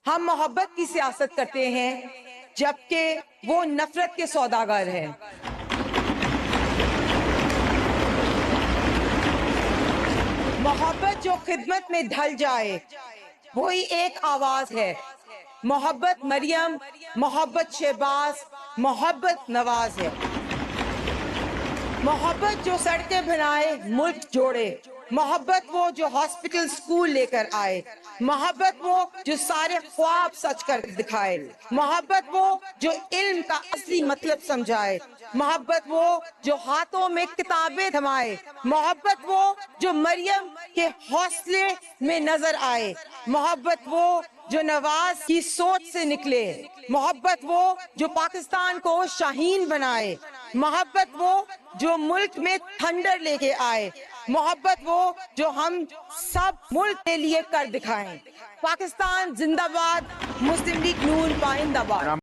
ہم محبت کی سیاست کرتے ہیں جبکہ وہ نفرت کے سوداگر ہیں۔ محبت جو خدمت میں ڈھل جائے وہی ایک آواز ہے۔ محبت مریم، محبت شہباز، محبت نواز ہے۔ محبت جو سڑکیں بنائے، ملک جوڑے۔ محبت وہ جو ہاسپٹل سکول لے کر آئے۔ محبت وہ جو سارے خواب سچ کر دکھائے۔ محبت وہ جو علم کا اصلی مطلب سمجھائے۔ محبت وہ جو ہاتھوں میں کتابیں تھمائے۔ محبت وہ جو مریم کے حوصلے میں نظر آئے۔ محبت وہ جو نواز کی سوچ سے نکلے۔ محبت وہ جو پاکستان کو شاہین بنائے۔ محبت وہ جو ملک میں تھنڈر لے کے آئے۔ محبت وہ جو ہم سب ملک کے لیے کر دکھائیں۔ پاکستان زندہ باد، مسلم لیگ نون پائندہ باد۔